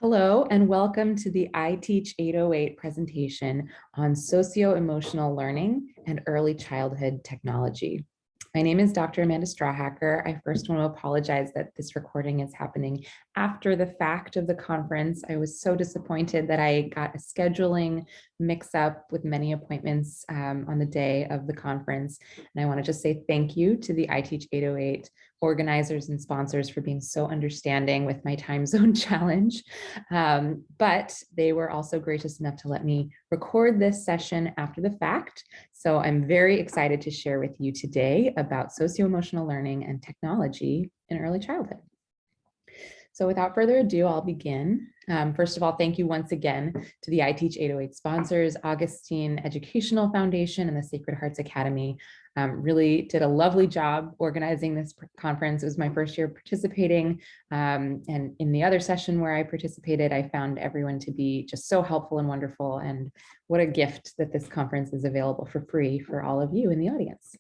Hello, and welcome to the iTeach 808 presentation on socio-emotional learning and early childhood technology. My name is Dr. Amanda Strawhacker. I first want to apologize that this recording is happening after the fact of the conference. I was so disappointed that I got a scheduling mix-up with many appointments on the day of the conference. And I want to just say thank you to the iTeach 808 organizers and sponsors for being so understanding with my time zone challenge. But they were also gracious enough to let me record this session after the fact. So I'm very excited to share with you today about socio-emotional learning and technology in early childhood. So without further ado, I'll begin. First of all, thank you once again to the iTeach 808 sponsors, Augustine Educational Foundation and the Sacred Hearts Academy. Really did a lovely job organizing this conference. It was my first year participating. And in the other session where I participated, I found everyone to be just so helpful and wonderful. And what a gift that this conference is available for free for all of you in the audience.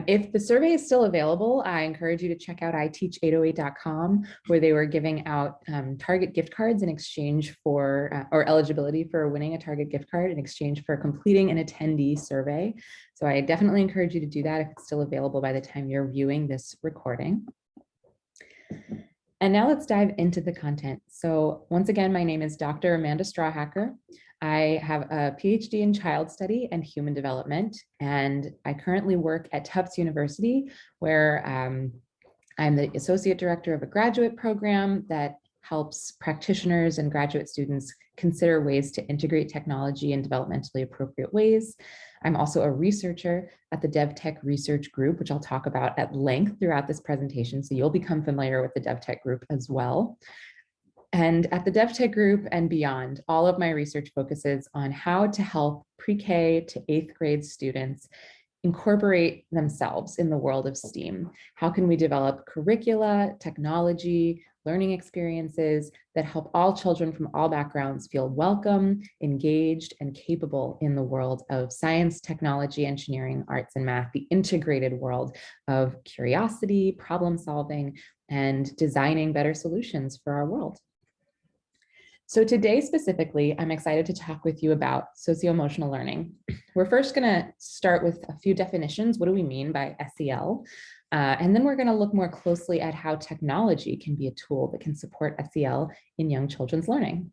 If the survey is still available, I encourage you to check out iteach808.com, where they were giving out Target gift cards in exchange for, or eligibility for winning a Target gift card in exchange for completing an attendee survey. So I definitely encourage you to do that if it's still available by the time you're viewing this recording. And now let's dive into the content. So once again, my name is Dr. Amanda Strawhacker. I have a PhD in child study and human development, and I currently work at Tufts University, where I'm the associate director of a graduate program that helps practitioners and graduate students consider ways to integrate technology in developmentally appropriate ways. I'm also a researcher at the DevTech Research Group, which I'll talk about at length throughout this presentation, so you'll become familiar with the DevTech Group as well. And at the DevTech Group and beyond, all of my research focuses on how to help pre-K to 8th grade students incorporate themselves in the world of STEAM. How can we develop curricula, technology, learning experiences that help all children from all backgrounds feel welcome, engaged, and capable in the world of science, technology, engineering, arts, and math, the integrated world of curiosity, problem solving, and designing better solutions for our world. So today specifically, I'm excited to talk with you about socio-emotional learning. We're first going to start with a few definitions. What do we mean by SEL? And then we're going to look more closely at how technology can be a tool that can support SEL in young children's learning.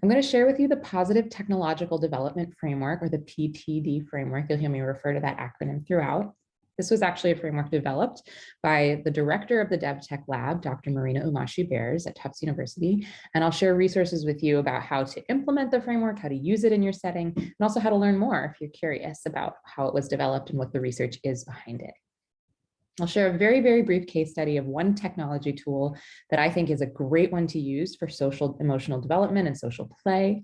I'm going to share with you the Positive Technological Development Framework, or the PTD framework. You'll hear me refer to that acronym throughout. This was actually a framework developed by the director of the DevTech Lab, Dr. Marina Umashi-Bears at Tufts University. And I'll share resources with you about how to implement the framework, how to use it in your setting, and also how to learn more if you're curious about how it was developed and what the research is behind it. I'll share a very, very brief case study of one technology tool that I think is a great one to use for social emotional development and social play.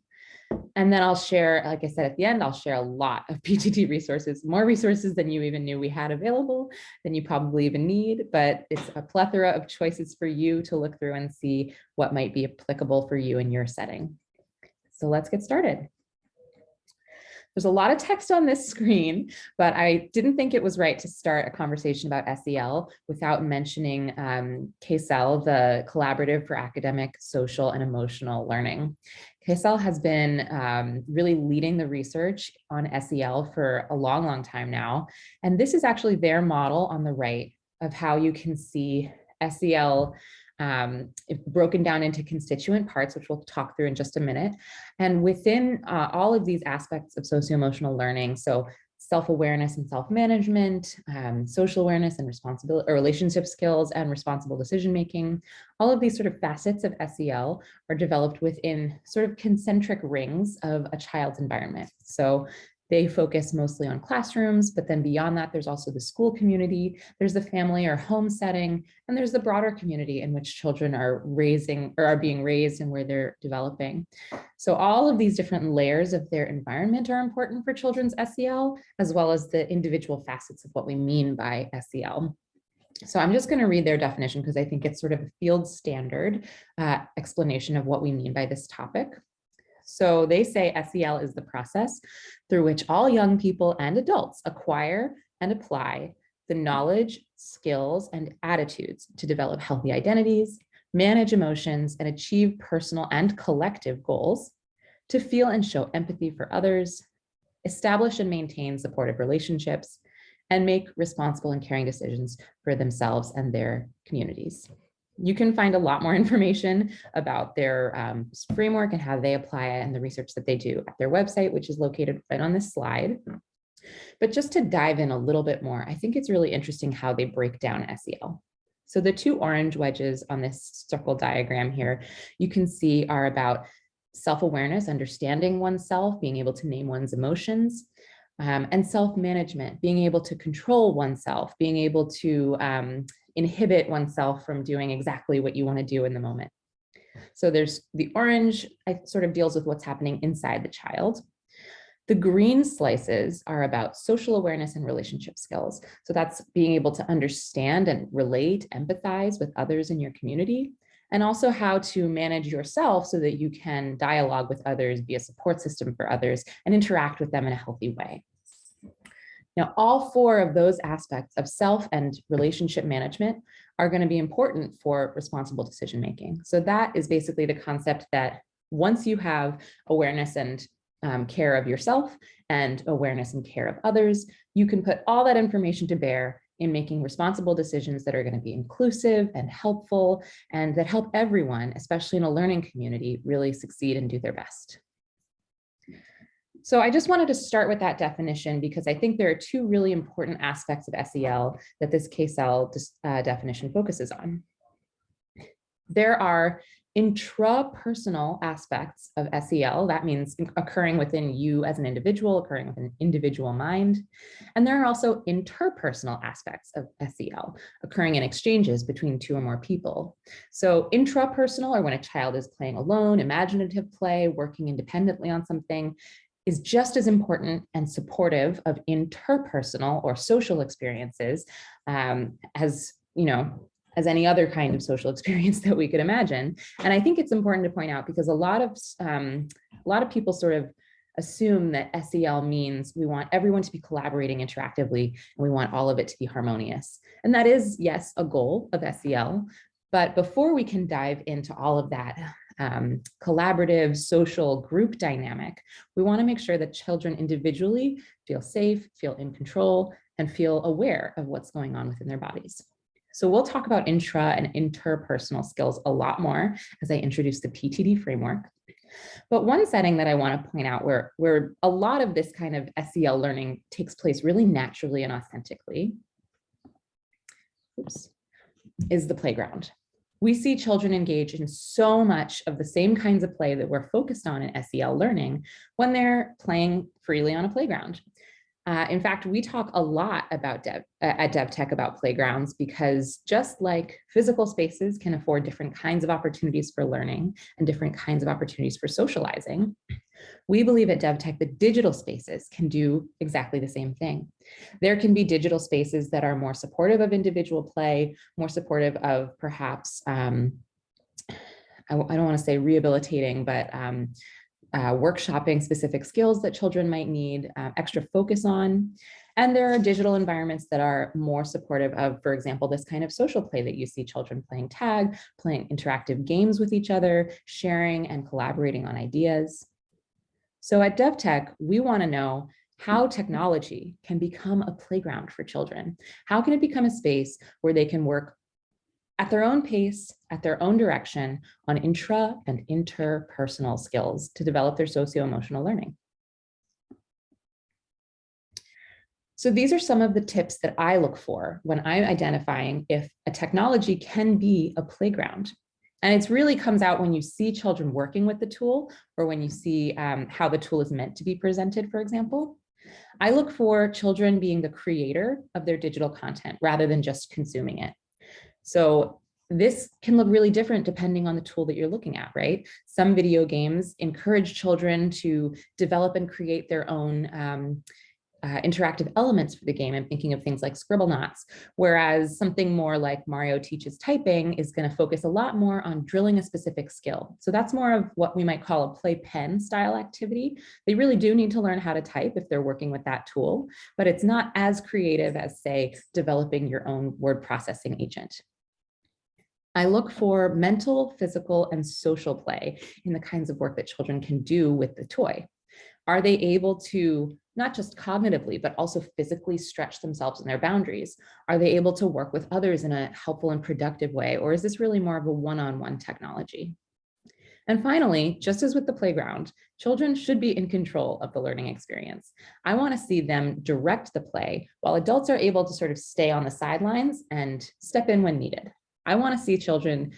And then I'll share, like I said at the end, I'll share a lot of PTD resources, more resources than you even knew we had available, than you probably even need, but it's a plethora of choices for you to look through and see what might be applicable for you in your setting. So let's get started. There's a lot of text on this screen, but I didn't think it was right to start a conversation about SEL without mentioning CASEL, the Collaborative for Academic, Social, and Emotional Learning. CASEL has been really leading the research on SEL for a long, long time now. And this is actually their model on the right of how you can see SEL broken down into constituent parts, which we'll talk through in just a minute. And within all of these aspects of socio-emotional learning, so self-awareness and self-management, social awareness and responsibility, or relationship skills and responsible decision-making, all of these sort of facets of SEL are developed within sort of concentric rings of a child's environment. So they focus mostly on classrooms, but then beyond that, there's also the school community, there's the family or home setting, and there's the broader community in which children are raising or are being raised and where they're developing. So all of these different layers of their environment are important for children's SEL, as well as the individual facets of what we mean by SEL. So I'm just going to read their definition because I think it's sort of a field standard explanation of what we mean by this topic. So they say SEL is the process through which all young people and adults acquire and apply the knowledge, skills, and attitudes to develop healthy identities, manage emotions, and achieve personal and collective goals, to feel and show empathy for others, establish and maintain supportive relationships, and make responsible and caring decisions for themselves and their communities. You can find a lot more information about their framework and how they apply it and the research that they do at their website, which is located right on this slide. But just to dive in a little bit more, I think it's really interesting how they break down SEL. So the two orange wedges on this circle diagram here, you can see are about self-awareness, understanding oneself, being able to name one's emotions, and self-management, being able to control oneself, being able to inhibit oneself from doing exactly what you want to do in the moment. So there's the orange, it sort of deals with what's happening inside the child. The green slices are about social awareness and relationship skills. So that's being able to understand and relate, empathize with others in your community, and also how to manage yourself so that you can dialogue with others, be a support system for others, and interact with them in a healthy way. Now, all four of those aspects of self and relationship management are going to be important for responsible decision-making. So that is basically the concept that once you have awareness and care of yourself and awareness and care of others, you can put all that information to bear in making responsible decisions that are going to be inclusive and helpful and that help everyone, especially in a learning community, really succeed and do their best. So I just wanted to start with that definition because I think there are two really important aspects of SEL that this KSEL definition focuses on. There are intrapersonal aspects of SEL. That means occurring within you as an individual, occurring with an individual mind. And there are also interpersonal aspects of SEL, occurring in exchanges between two or more people. So intrapersonal, or when a child is playing alone, imaginative play, working independently on something, is just as important and supportive of interpersonal or social experiences as, as any other kind of social experience that we could imagine. And I think it's important to point out because a lot of people sort of assume that SEL means we want everyone to be collaborating interactively and we want all of it to be harmonious. And that is, yes, a goal of SEL. But before we can dive into all of that collaborative social group dynamic, we want to make sure that children individually feel safe, feel in control, and feel aware of what's going on within their bodies. So we'll talk about intra and interpersonal skills a lot more as I introduce the PTD framework. But one setting that I want to point out where a lot of this kind of SEL learning takes place really naturally and authentically is the playground. We see children engage in so much of the same kinds of play that we're focused on in SEL learning when they're playing freely on a playground. In fact, we talk a lot about at DevTech about playgrounds because just like physical spaces can afford different kinds of opportunities for learning and different kinds of opportunities for socializing, we believe at DevTech that digital spaces can do exactly the same thing. There can be digital spaces that are more supportive of individual play, more supportive of perhaps, I don't want to say rehabilitating, but workshopping specific skills that children might need extra focus on. And there are digital environments that are more supportive of, for example, this kind of social play that you see children playing tag, playing interactive games with each other, sharing and collaborating on ideas. So at DevTech, we want to know how technology can become a playground for children. How can it become a space where they can work at their own pace, at their own direction on intra and interpersonal skills to develop their socio-emotional learning. So these are some of the tips that I look for when I'm identifying if a technology can be a playground. And it really comes out when you see children working with the tool or when you see how the tool is meant to be presented, for example. I look for children being the creator of their digital content rather than just consuming it. So this can look really different depending on the tool that you're looking at, right? Some video games encourage children to develop and create their own interactive elements for the game. I'm thinking of things like Scribblenauts, whereas something more like Mario Teaches Typing is going to focus a lot more on drilling a specific skill. So that's more of what we might call a playpen style activity. They really do need to learn how to type if they're working with that tool, but it's not as creative as, say, developing your own word processing agent. I look for mental, physical, and social play in the kinds of work that children can do with the toy. Are they able to not just cognitively, but also physically stretch themselves in their boundaries? Are they able to work with others in a helpful and productive way? Or is this really more of a one-on-one technology? And finally, just as with the playground, children should be in control of the learning experience. I want to see them direct the play while adults are able to sort of stay on the sidelines and step in when needed. I want to see children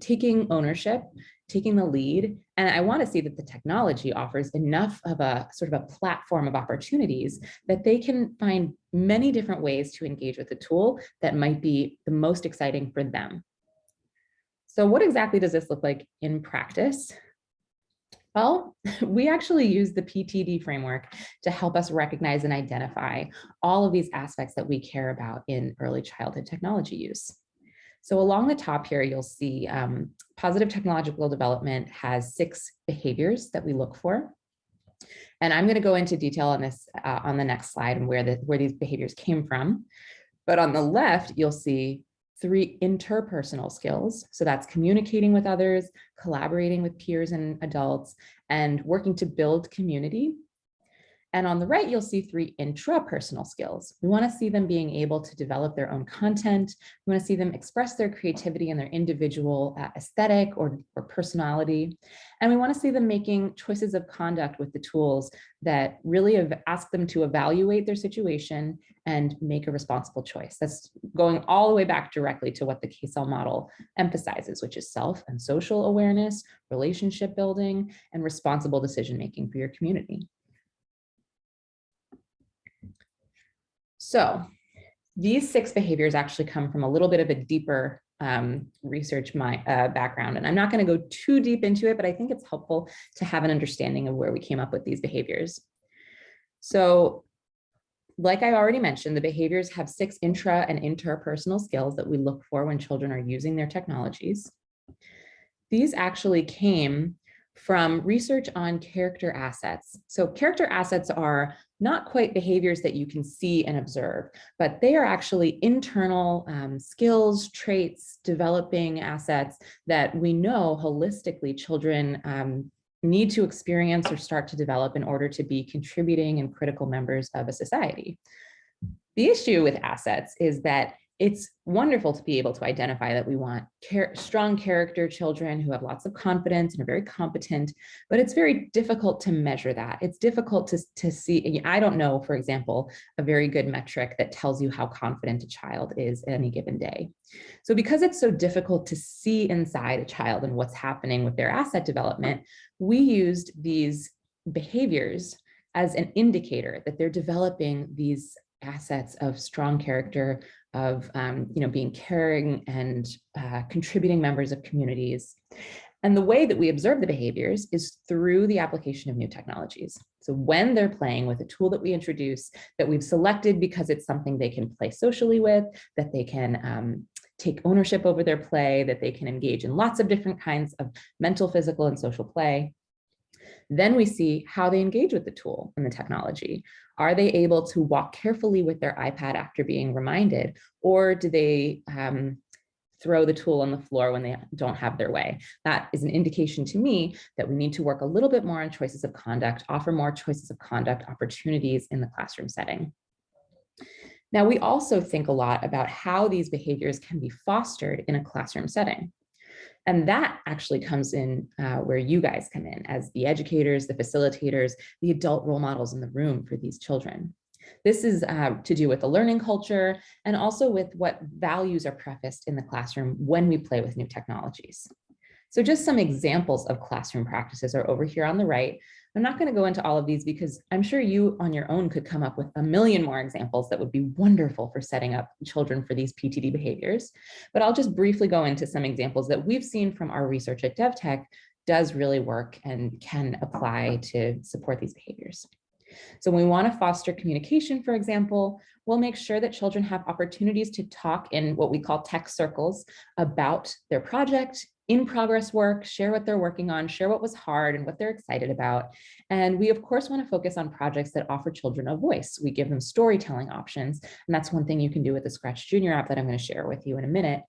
taking ownership, taking the lead, and I want to see that the technology offers enough of a sort of a platform of opportunities that they can find many different ways to engage with the tool that might be the most exciting for them. So what exactly does this look like in practice? Well, we actually use the PTD framework to help us recognize and identify all of these aspects that we care about in early childhood technology use. So along the top here, you'll see positive technological development has 6 behaviors that we look for. And I'm going to go into detail on this on the next slide and where these behaviors came from. But on the left, you'll see 3 interpersonal skills. So that's communicating with others, collaborating with peers and adults, and working to build community. And on the right, you'll see 3 intrapersonal skills. We want to see them being able to develop their own content. We want to see them express their creativity and their individual aesthetic or personality. And we want to see them making choices of conduct with the tools that really ask them to evaluate their situation and make a responsible choice. That's going all the way back directly to what the K-cell model emphasizes, which is self and social awareness, relationship building, and responsible decision-making for your community. So these 6 behaviors actually come from a little bit of a deeper research background. And I'm not going to go too deep into it, but I think it's helpful to have an understanding of where we came up with these behaviors. So like I already mentioned, the behaviors have 6 intra and interpersonal skills that we look for when children are using their technologies. These actually came from research on character assets. So character assets are not quite behaviors that you can see and observe, but they are actually internal skills, traits, developing assets that we know holistically children need to experience or start to develop in order to be contributing and critical members of a society. The issue with assets is that it's wonderful to be able to identify that we want strong character children who have lots of confidence and are very competent, but it's very difficult to measure that. It's difficult to see. I don't know, for example, a very good metric that tells you how confident a child is at any given day. So because it's so difficult to see inside a child and what's happening with their asset development, we used these behaviors as an indicator that they're developing these assets of strong character, of being caring and contributing members of communities. And the way that we observe the behaviors is through the application of new technologies. So when they're playing with a tool that we introduce, that we've selected because it's something they can play socially with, that they can take ownership over their play, that they can engage in lots of different kinds of mental, physical, and social play. Then we see how they engage with the tool and the technology. Are they able to walk carefully with their iPad after being reminded, or do they throw the tool on the floor when they don't have their way? That is an indication to me that we need to work a little bit more on choices of conduct, offer more choices of conduct opportunities in the classroom setting. Now, we also think a lot about how these behaviors can be fostered in a classroom setting. And that actually comes in where you guys come in as the educators, the facilitators, the adult role models in the room for these children. This is to do with the learning culture and also with what values are prefaced in the classroom when we play with new technologies. So just some examples of classroom practices are over here on the right. I'm not going to go into all of these because I'm sure you on your own could come up with a million more examples that would be wonderful for setting up children for these PTD behaviors. But I'll just briefly go into some examples that we've seen from our research at DevTech does really work and can apply to support these behaviors. So when we want to foster communication, for example, we'll make sure that children have opportunities to talk in what we call tech circles about their project, in progress work, share what they're working on, share what was hard and what they're excited about. And we of course want to focus on projects that offer children a voice. We give them storytelling options. And that's one thing you can do with the Scratch Junior app that I'm going to share with you in a minute.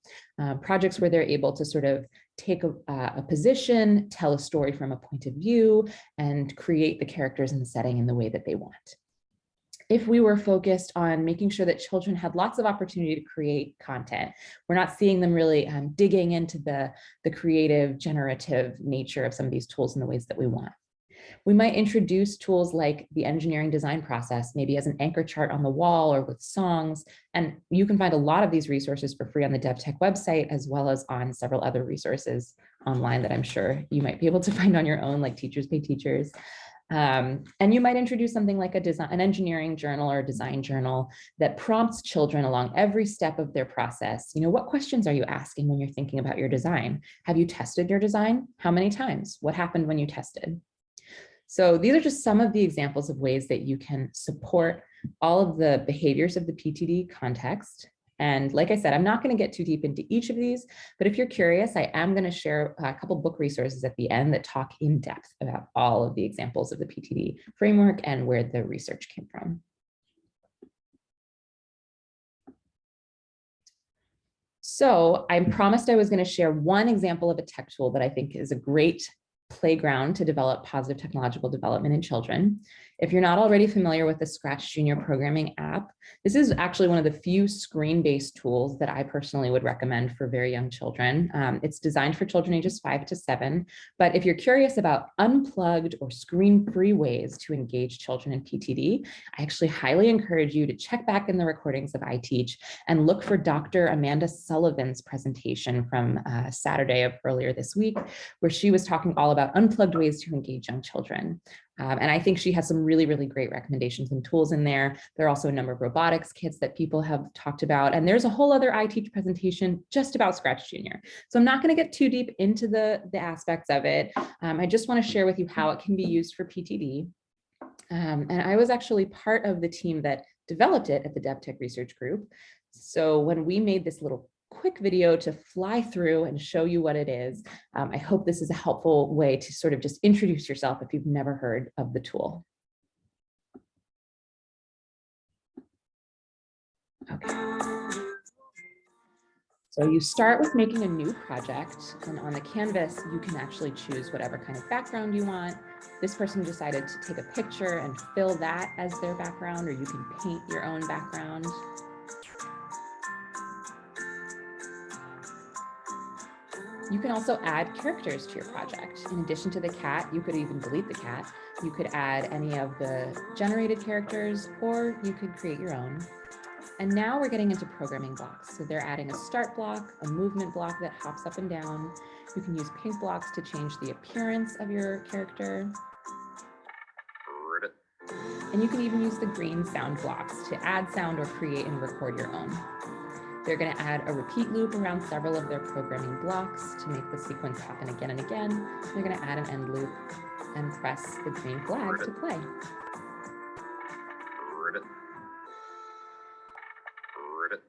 Projects where they're able to sort of take a position, tell a story from a point of view, and create the characters and the setting in the way that they want. If we were focused on making sure that children had lots of opportunity to create content, we're not seeing them really digging into the creative, generative nature of some of these tools in the ways that we want. We might introduce tools like the engineering design process, maybe as an anchor chart on the wall or with songs. And you can find a lot of these resources for free on the DevTech website, as well as on several other resources online that I'm sure you might be able to find on your own, like Teachers Pay Teachers. And you might introduce something like an engineering journal or a design journal that prompts children along every step of their process. You know, what questions are you asking when you're thinking about your design? Have you tested your design? How many times? What happened when you tested? So these are just some of the examples of ways that you can support all of the behaviors of the PTD context. And like I said, I'm not going to get too deep into each of these, but if you're curious, I am going to share a couple book resources at the end that talk in depth about all of the examples of the PTD framework and where the research came from. So I promised I was going to share one example of a tech tool that I think is a great playground to develop positive technological development in children. If you're not already familiar with the Scratch Junior programming app, this is actually one of the few screen-based tools that I personally would recommend for very young children. It's designed for children ages 5 to 7, but if you're curious about unplugged or screen-free ways to engage children in PTD, I actually highly encourage you to check back in the recordings of iTeach and look for Dr. Amanda Sullivan's presentation from Saturday of earlier this week, where she was talking all about unplugged ways to engage young children. And I think she has some really, really great recommendations and tools in there. There are also a number of robotics kits that people have talked about. And there's a whole other iTeach presentation just about Scratch Junior. So I'm not going to get too deep into the aspects of it. I just want to share with you how it can be used for PTD. And I was actually part of the team that developed it at the DevTech Research Group. So when we made this little quick video to fly through and show you what it is, I hope this is a helpful way to sort of just introduce yourself if you've never heard of the tool. Okay. So you start with making a new project, and on the canvas, you can actually choose whatever kind of background you want. This person decided to take a picture and fill that as their background, or you can paint your own background. You can also add characters to your project. In addition to the cat, you could even delete the cat. You could add any of the generated characters, or you could create your own. And now we're getting into programming blocks. So they're adding a start block, a movement block that hops up and down. You can use pink blocks to change the appearance of your character. And you can even use the green sound blocks to add sound or create and record your own. They're going to add a repeat loop around several of their programming blocks to make the sequence happen again and again. They're going to add an end loop and press the green flag to play.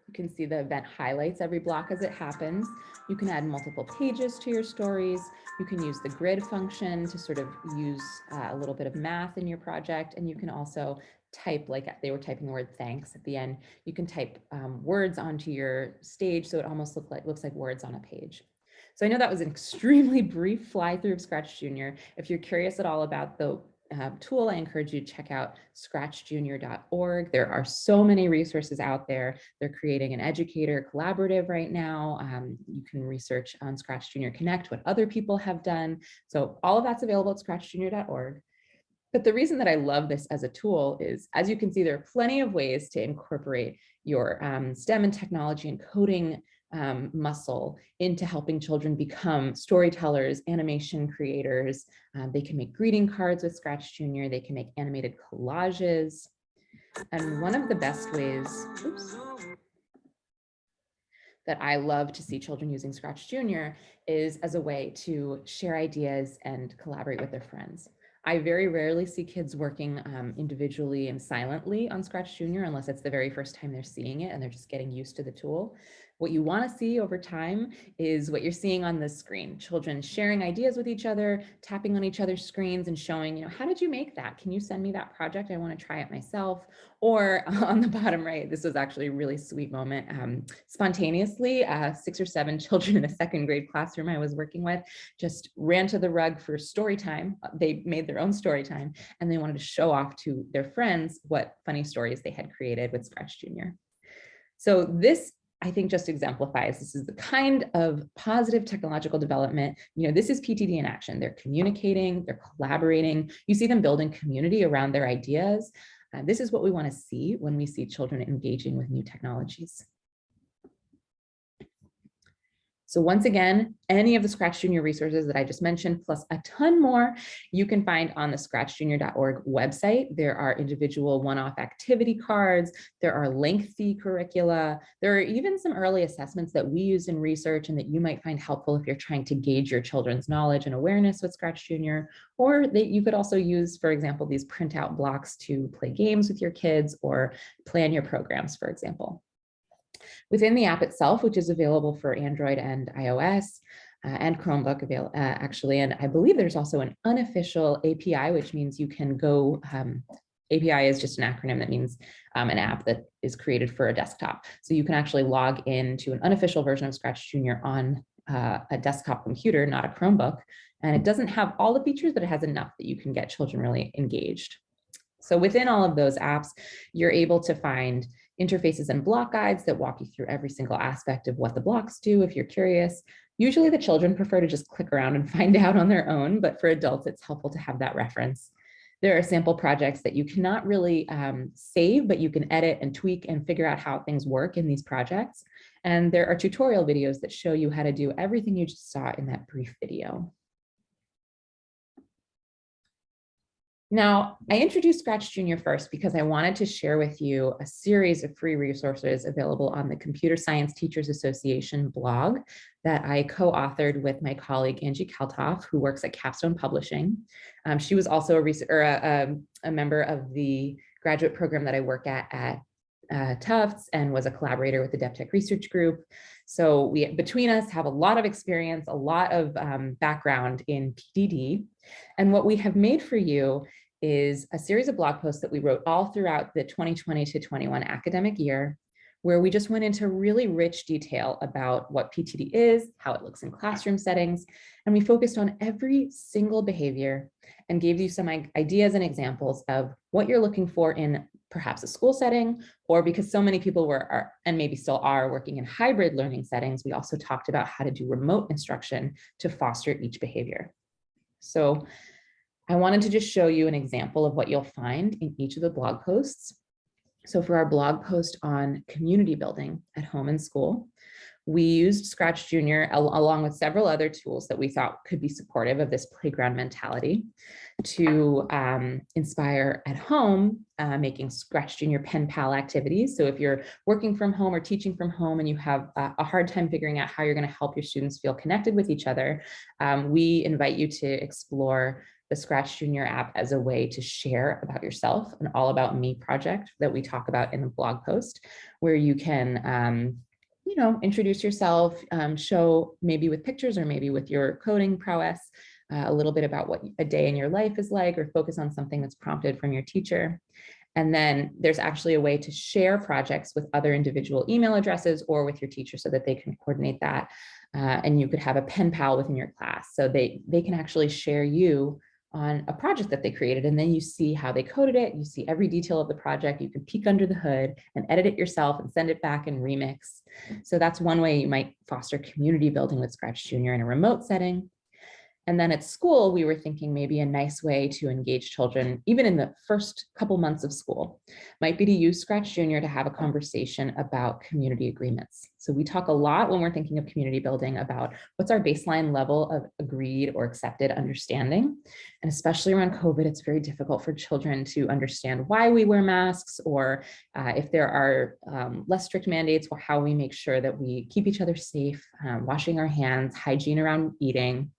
You can see the event highlights every block as it happens. You can add multiple pages to your stories. You can use the grid function to sort of use a little bit of math in your project. And you can also type, like they were typing the word thanks at the end. You can type words onto your stage so it almost looks like words on a page. So I know that was an extremely brief fly through of Scratch Junior. If you're curious at all about the tool, I encourage you to check out scratchjunior.org. There are so many resources out there. They're creating an educator collaborative right now. You can research on Scratch Junior Connect what other people have done. So all of that's available at scratchjunior.org. But the reason that I love this as a tool is, as you can see, there are plenty of ways to incorporate your STEM and technology and coding muscle into helping children become storytellers, animation creators. They can make greeting cards with Scratch Junior. They can make animated collages. And one of the best ways, that I love to see children using Scratch Junior is as a way to share ideas and collaborate with their friends. I very rarely see kids working individually and silently on Scratch Junior unless it's the very first time they're seeing it and they're just getting used to the tool. What you want to see over time is what you're seeing on this screen: children sharing ideas with each other, tapping on each other's screens and showing, how did you make that? Can you send me that project? I want to try it myself. Or on the bottom right, this was actually a really sweet moment. Spontaneously, 6 or 7 children in a second grade classroom I was working with just ran to the rug for story time. They made their own story time, and they wanted to show off to their friends what funny stories they had created with Scratch Junior. So this, I think, just exemplifies, this is the kind of positive technological development. This is PTD in action. They're communicating, they're collaborating. You see them building community around their ideas. This is what we want to see when we see children engaging with new technologies. So once again, any of the Scratch Junior resources that I just mentioned, plus a ton more, you can find on the scratchjunior.org website. There are individual one-off activity cards. There are lengthy curricula. There are even some early assessments that we use in research and that you might find helpful if you're trying to gauge your children's knowledge and awareness with Scratch Junior, or that you could also use, for example, these printout blocks to play games with your kids or plan your programs, for example. Within the app itself, which is available for Android and iOS and Chromebook actually, and I believe there's also an unofficial API, which means you can go, API is just an acronym that means an app that is created for a desktop. So you can actually log into an unofficial version of Scratch Junior on a desktop computer, not a Chromebook. And it doesn't have all the features, but it has enough that you can get children really engaged. So within all of those apps, you're able to find interfaces and block guides that walk you through every single aspect of what the blocks do if you're curious. Usually the children prefer to just click around and find out on their own, but for adults, it's helpful to have that reference. There are sample projects that you cannot really save, but you can edit and tweak and figure out how things work in these projects. And there are tutorial videos that show you how to do everything you just saw in that brief video. Now, I introduced Scratch Junior first because I wanted to share with you a series of free resources available on the Computer Science Teachers Association blog that I co-authored with my colleague Angie Kaltoff, who works at Capstone Publishing. She was also a member of the graduate program that I work at Tufts and was a collaborator with the DevTech Research Group. So we, between us, have a lot of experience, a lot of background in PDD. And what we have made for you is a series of blog posts that we wrote all throughout the 2020 to 21 academic year, where we just went into really rich detail about what PTD is, how it looks in classroom settings, and we focused on every single behavior and gave you some ideas and examples of what you're looking for in perhaps a school setting, or because so many people were, and maybe still are, working in hybrid learning settings, we also talked about how to do remote instruction to foster each behavior. So I wanted to just show you an example of what you'll find in each of the blog posts. So for our blog post on community building at home and school, we used Scratch Junior along with several other tools that we thought could be supportive of this playground mentality to inspire at home, making Scratch Junior pen pal activities. So if you're working from home or teaching from home and you have a hard time figuring out how you're going to help your students feel connected with each other, we invite you to explore the Scratch Junior app as a way to share about yourself, an All About Me project that we talk about in the blog post, where you can introduce yourself, show maybe with pictures or maybe with your coding prowess, a little bit about what a day in your life is like, or focus on something that's prompted from your teacher. And then there's actually a way to share projects with other individual email addresses or with your teacher so that they can coordinate that. And you could have a pen pal within your class. So they can actually share you on a project that they created, and then you see how they coded it, you see every detail of the project, you can peek under the hood and edit it yourself and send it back and remix. So that's one way you might foster community building with Scratch Junior in a remote setting. And then at school, we were thinking maybe a nice way to engage children, even in the first couple months of school, might be to use Scratch Junior to have a conversation about community agreements. So we talk a lot when we're thinking of community building about what's our baseline level of agreed or accepted understanding. And especially around COVID, it's very difficult for children to understand why we wear masks, or if there are less strict mandates, or how we make sure that we keep each other safe, washing our hands, hygiene around eating.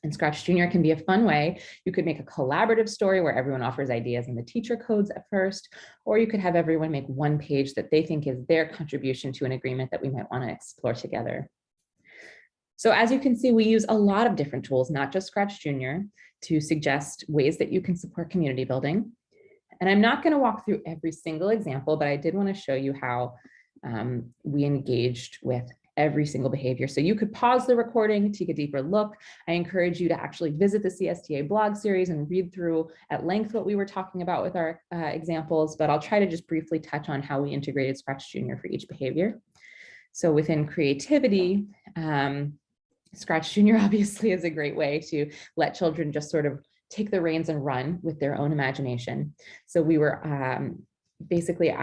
And Scratch Junior can be a fun way. You could make a collaborative story where everyone offers ideas and the teacher codes at first, or you could have everyone make one page that they think is their contribution to an agreement that we might want to explore together. So as you can see, we use a lot of different tools, not just Scratch Junior, to suggest ways that you can support community building. And I'm not going to walk through every single example, but I did want to show you how we engaged with every single behavior. So you could pause the recording, take a deeper look. I encourage you to actually visit the CSTA blog series and read through at length what we were talking about with our examples, but I'll try to just briefly touch on how we integrated Scratch Junior for each behavior. So within creativity, Scratch Junior obviously is a great way to let children just sort of take the reins and run with their own imagination. So we were basically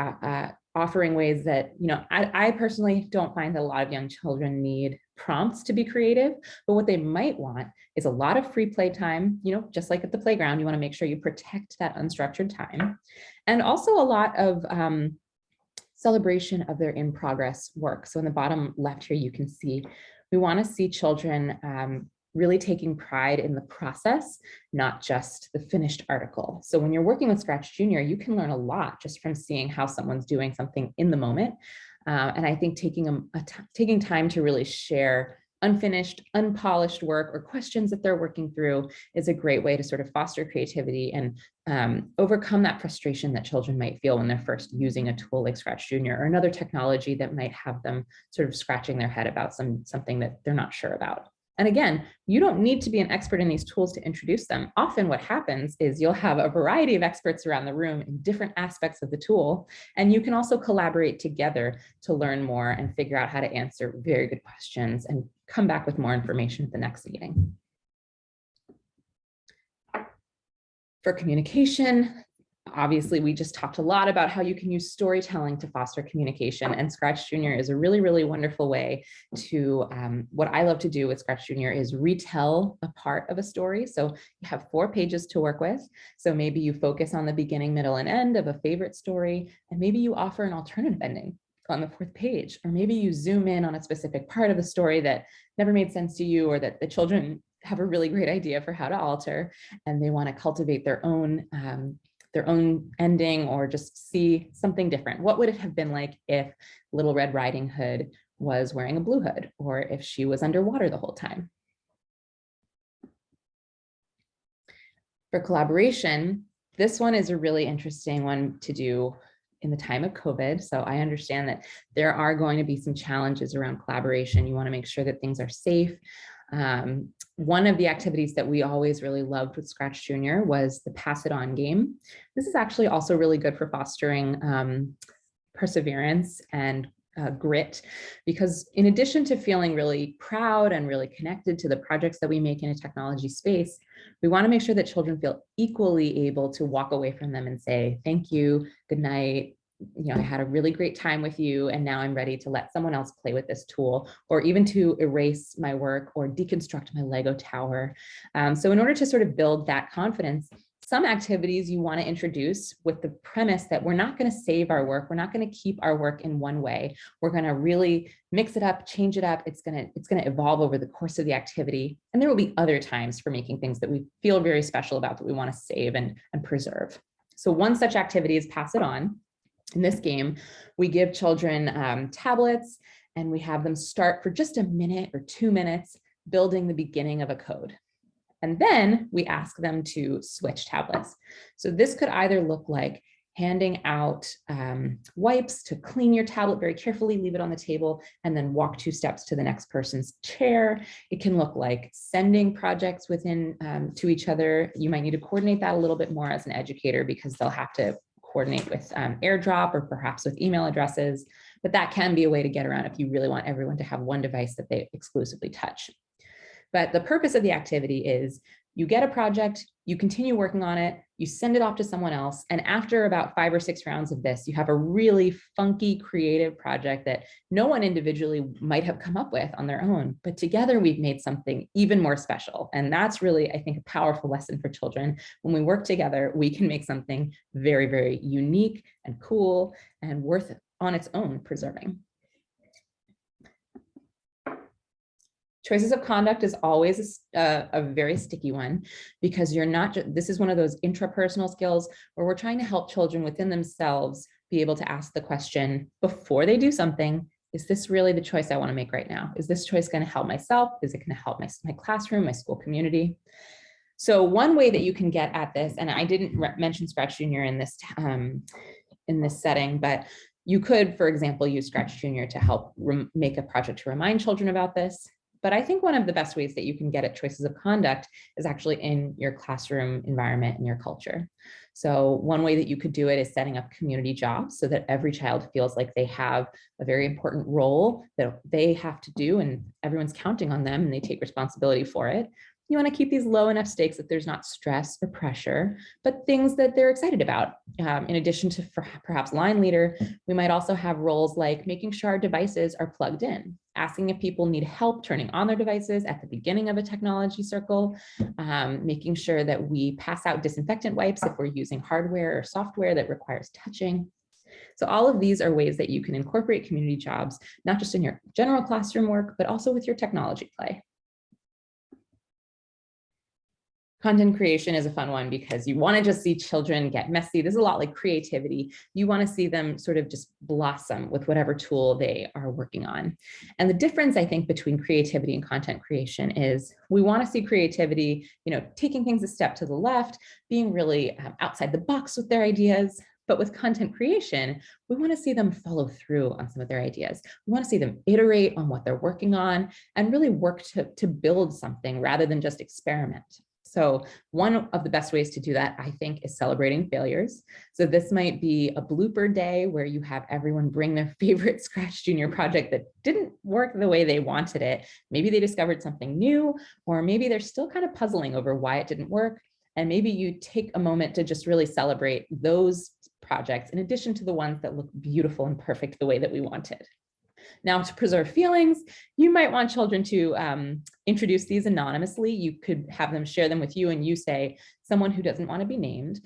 offering ways that, I personally don't find that a lot of young children need prompts to be creative, but what they might want is a lot of free play time, just like at the playground, you want to make sure you protect that unstructured time. And also a lot of celebration of their in progress work. So in the bottom left here, you can see, we want to see children really taking pride in the process, not just the finished article. So when you're working with Scratch Junior, you can learn a lot just from seeing how someone's doing something in the moment. And I think taking time to really share unfinished, unpolished work or questions that they're working through is a great way to sort of foster creativity and overcome that frustration that children might feel when they're first using a tool like Scratch Junior or another technology that might have them sort of scratching their head about something that they're not sure about. And again, you don't need to be an expert in these tools to introduce them. Often what happens is you'll have a variety of experts around the room in different aspects of the tool, and you can also collaborate together to learn more and figure out how to answer very good questions and come back with more information at the next meeting. For communication, obviously, we just talked a lot about how you can use storytelling to foster communication, and Scratch Junior is a really, really wonderful way to, what I love to do with Scratch Junior is retell a part of a story. So you have 4 pages to work with. So maybe you focus on the beginning, middle, and end of a favorite story, and maybe you offer an alternative ending on the 4th page, or maybe you zoom in on a specific part of the story that never made sense to you, or that the children have a really great idea for how to alter, and they want to cultivate their own ending or just see something different. What would it have been like if Little Red Riding Hood was wearing a blue hood, or if she was underwater the whole time? For collaboration, this one is a really interesting one to do in the time of COVID. So I understand that there are going to be some challenges around collaboration. You want to make sure that things are safe. One of the activities that we always really loved with Scratch Junior was the Pass It On game. This is actually also really good for fostering perseverance and grit, because in addition to feeling really proud and really connected to the projects that we make in a technology space, we want to make sure that children feel equally able to walk away from them and say, thank you, good night, I had a really great time with you, and now I'm ready to let someone else play with this tool, or even to erase my work or deconstruct my Lego tower. So in order to sort of build that confidence, some activities you want to introduce with the premise that we're not going to save our work. We're not going to keep our work in one way. We're going to really mix it up, change it up. It's going to evolve over the course of the activity. And there will be other times for making things that we feel very special about, that we want to save and preserve. So one such activity is Pass It On. In this game, we give children tablets, and we have them start for just a minute or 2 minutes building the beginning of a code. And then we ask them to switch tablets. So this could either look like handing out wipes to clean your tablet very carefully, leave it on the table, and then walk 2 steps to the next person's chair. It can look like sending projects within to each other. You might need to coordinate that a little bit more as an educator, because they'll have to coordinate with AirDrop or perhaps with email addresses, but that can be a way to get around if you really want everyone to have one device that they exclusively touch. But the purpose of the activity is you get a project, you continue working on it, you send it off to someone else, and after about 5 or 6 rounds of this, you have a really funky, creative project that no one individually might have come up with on their own, but together we've made something even more special. And that's really, I think, a powerful lesson for children. When we work together, we can make something very, very unique and cool and worth on its own preserving. Choices of conduct is always a very sticky one, because you're not just, this is one of those intrapersonal skills where we're trying to help children within themselves be able to ask the question before they do something: is this really the choice I want to make right now? Is this choice going to help myself? Is it going to help my classroom, my school community? So one way that you can get at this, and I didn't mention Scratch Junior in this setting, but you could, for example, use Scratch Junior to help make a project to remind children about this. But I think one of the best ways that you can get at choices of conduct is actually in your classroom environment and your culture. So one way that you could do it is setting up community jobs so that every child feels like they have a very important role that they have to do, and everyone's counting on them and they take responsibility for it. You want to keep these low enough stakes that there's not stress or pressure, but things that they're excited about. In addition to perhaps line leader, we might also have roles like making sure our devices are plugged in, asking if people need help turning on their devices at the beginning of a technology circle, making sure that we pass out disinfectant wipes if we're using hardware or software that requires touching. So all of these are ways that you can incorporate community jobs, not just in your general classroom work, but also with your technology play. Content creation is a fun one because you want to just see children get messy. This is a lot like creativity. You want to see them sort of just blossom with whatever tool they are working on. And the difference, I think, between creativity and content creation is we want to see creativity, taking things a step to the left, being really outside the box with their ideas. But with content creation, we want to see them follow through on some of their ideas. We want to see them iterate on what they're working on and really work to build something rather than just experiment. So one of the best ways to do that, I think, is celebrating failures. So this might be a blooper day where you have everyone bring their favorite Scratch Junior project that didn't work the way they wanted it. Maybe they discovered something new, or maybe they're still kind of puzzling over why it didn't work. And maybe you take a moment to just really celebrate those projects in addition to the ones that look beautiful and perfect the way that we wanted. Now, to preserve feelings, you might want children to introduce these anonymously. You could have them share them with you, and you say someone who doesn't want to be named.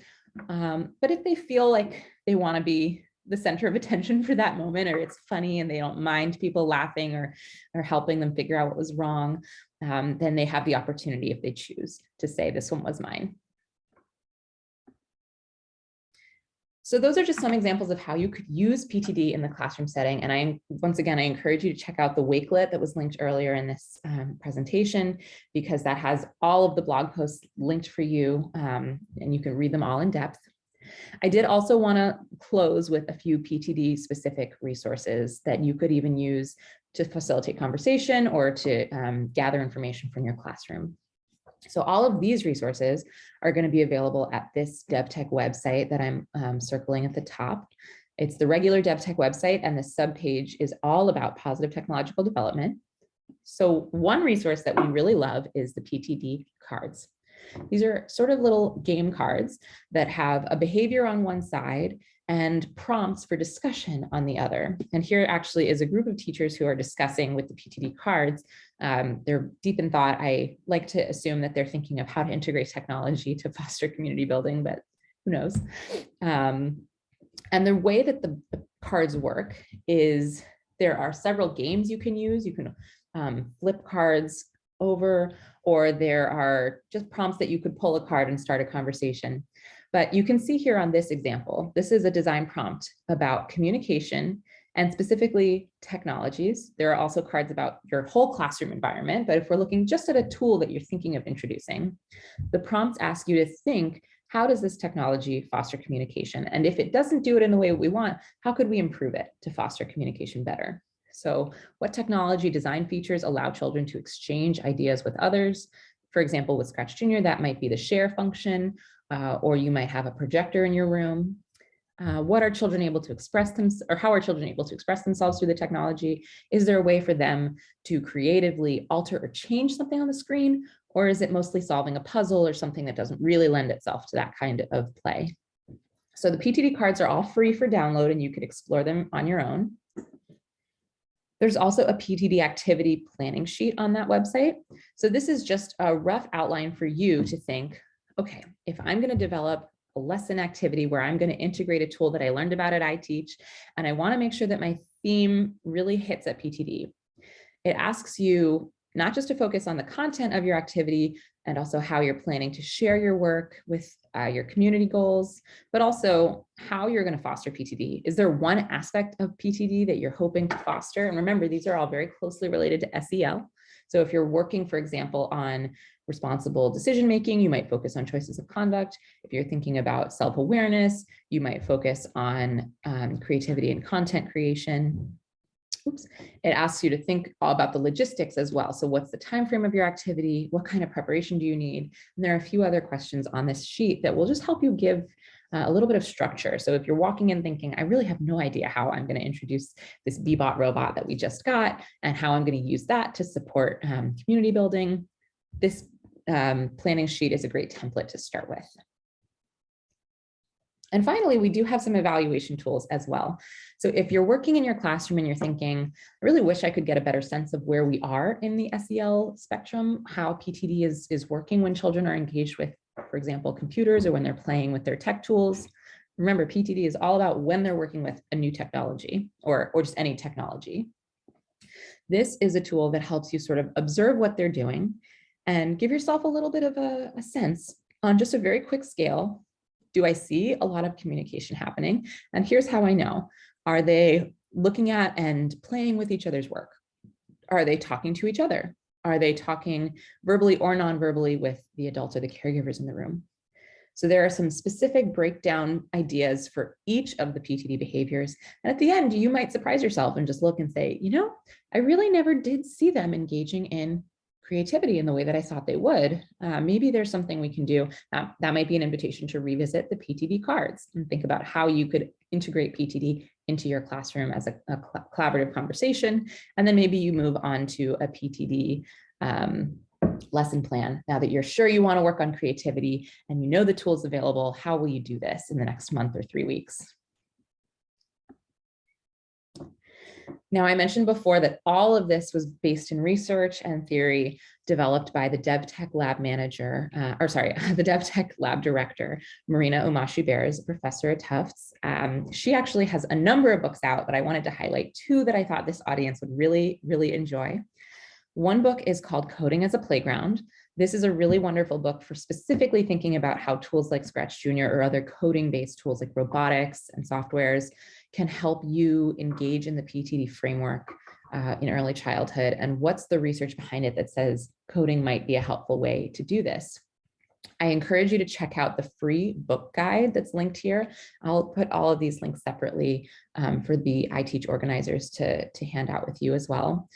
But if they feel like they want to be the center of attention for that moment, or it's funny and they don't mind people laughing or helping them figure out what was wrong, then they have the opportunity, if they choose, to say this one was mine. So those are just some examples of how you could use PTD in the classroom setting. And once again, I encourage you to check out the Wakelet that was linked earlier in this presentation, because that has all of the blog posts linked for you, and you can read them all in depth. I did also want to close with a few PTD specific resources that you could even use to facilitate conversation or to gather information from your classroom. So all of these resources are going to be available at this DevTech website that I'm circling at the top. It's the regular DevTech website, and the subpage is all about positive technological development. So one resource that we really love is the PTD cards. These are sort of little game cards that have a behavior on one side and prompts for discussion on the other. And here actually is a group of teachers who are discussing with the PTD cards. They're deep in thought. I like to assume that they're thinking of how to integrate technology to foster community building, but who knows? And the way that the cards work is there are several games you can use. You can flip cards over, or there are just prompts that you could pull a card and start a conversation. But you can see here on this example, this is a design prompt about communication and specifically technologies. There are also cards about your whole classroom environment, but if we're looking just at a tool that you're thinking of introducing, the prompts ask you to think, how does this technology foster communication? And if it doesn't do it in the way we want, how could we improve it to foster communication better? So what technology design features allow children to exchange ideas with others? For example, with Scratch Junior, that might be the share function, or you might have a projector in your room. What are children able to express themselves, or how are children able to express themselves through the technology? Is there a way for them to creatively alter or change something on the screen? Or is it mostly solving a puzzle or something that doesn't really lend itself to that kind of play? So the PTD cards are all free for download, and you could explore them on your own. There's also a PTD activity planning sheet on that website. So this is just a rough outline for you to think, okay, if I'm going to develop a lesson activity where I'm going to integrate a tool that I learned about at iTeach, and I want to make sure that my theme really hits at PTD, it asks you not just to focus on the content of your activity and also how you're planning to share your work with your community goals, but also how you're going to foster PTD. Is there one aspect of PTD that you're hoping to foster? And remember, these are all very closely related to SEL. So if you're working, for example, on responsible decision-making, you might focus on choices of conduct. If you're thinking about self-awareness, you might focus on creativity and content creation. Oops. It asks you to think all about the logistics as well. So what's the time frame of your activity? What kind of preparation do you need? And there are a few other questions on this sheet that will just help you give a little bit of structure. So if you're walking in thinking, I really have no idea how I'm going to introduce this Bee-Bot robot that we just got and how I'm going to use that to support community building, this planning sheet is a great template to start with. And finally, we do have some evaluation tools as well. So if you're working in your classroom and you're thinking, I really wish I could get a better sense of where we are in the SEL spectrum, how PTD is working when children are engaged with, for example, computers or when they're playing with their tech tools. Remember, PTD is all about when they're working with a new technology or just any technology. This is a tool that helps you sort of observe what they're doing and give yourself a little bit of a sense on just a very quick scale. Do I see a lot of communication happening? And here's how I know. Are they looking at and playing with each other's work? Are they talking to each other? Are they talking verbally or non-verbally with the adults or the caregivers in the room? So there are some specific breakdown ideas for each of the PTD behaviors. And at the end, you might surprise yourself and just look and say, you know, I really never did see them engaging in creativity in the way that I thought they would. Maybe there's something we can do. That might be an invitation to revisit the PTD cards and think about how you could integrate PTD into your classroom as a collaborative conversation. And then maybe you move on to a PTD lesson plan. Now that you're sure you want to work on creativity and you know the tools available, how will you do this in the next month or 3 weeks? Now, I mentioned before that all of this was based in research and theory developed by the DevTech lab manager, the DevTech lab director, Marina Umashi-Bear, is a professor at Tufts. She actually has a number of books out, but I wanted to highlight 2 that I thought this audience would really, really enjoy. One book is called Coding as a Playground. This is a really wonderful book for specifically thinking about how tools like Scratch Junior or other coding-based tools like robotics and softwares can help you engage in the PTD framework in early childhood, and what's the research behind it that says coding might be a helpful way to do this. I encourage you to check out the free book guide that's linked here. I'll put all of these links separately for the iTeach organizers to hand out with you as well.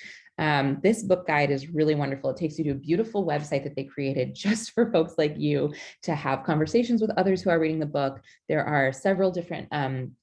This book guide is really wonderful. It takes you to a beautiful website that they created just for folks like you to have conversations with others who are reading the book. There are several different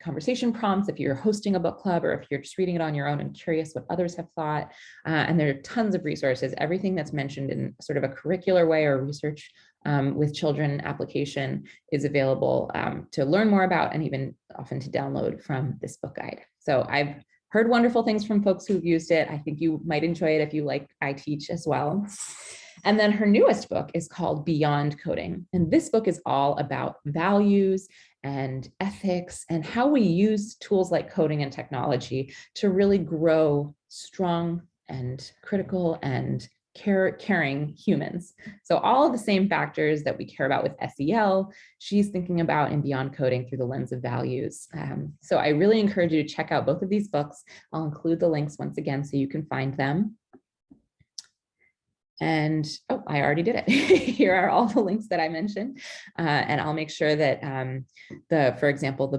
conversation prompts if you're hosting a book club or if you're just reading it on your own and curious what others have thought. And there are tons of resources. Everything that's mentioned in sort of a curricular way or research with children application is available to learn more about and even often to download from this book guide. So I've heard wonderful things from folks who've used it. I think you might enjoy it if you like iTeach as well. And then her newest book is called Beyond Coding. And this book is all about values and ethics and how we use tools like coding and technology to really grow strong and critical and caring humans. So all of the same factors that we care about with SEL, she's thinking about in Beyond Coding through the lens of values. So I really encourage you to check out both of these books. I'll include the links once again so you can find them. And oh, I already did it. Here are all the links that I mentioned. And I'll make sure that for example, the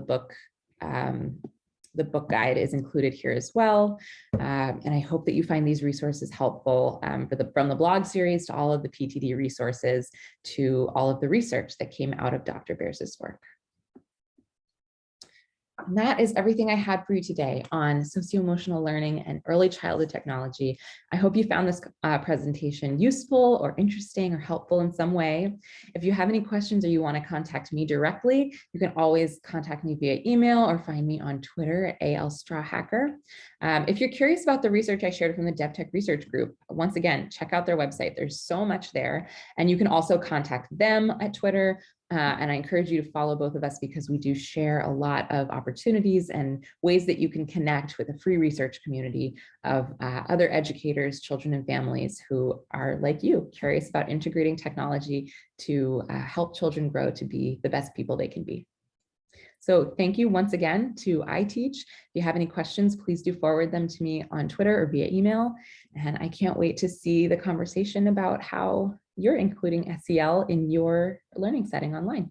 book guide is included here as well. And I hope that you find these resources helpful from the blog series to all of the PTD resources to all of the research that came out of Dr. Bears' work. And that is everything I had for you today on socio-emotional learning and early childhood technology. I hope you found this presentation useful or interesting or helpful in some way. If you have any questions or you want to contact me directly, you can always contact me via email or find me on Twitter at ALStrawhacker. If you're curious about the research I shared from the DevTech research group, once again, check out their website. There's so much there. And you can also contact them at Twitter And I encourage you to follow both of us because we do share a lot of opportunities and ways that you can connect with a free research community of other educators, children, and families who are like you, curious about integrating technology to help children grow to be the best people they can be. So thank you once again to iTeach. If you have any questions, please do forward them to me on Twitter or via email. And I can't wait to see the conversation about how you're including SEL in your learning setting online.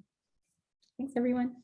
Thanks, everyone.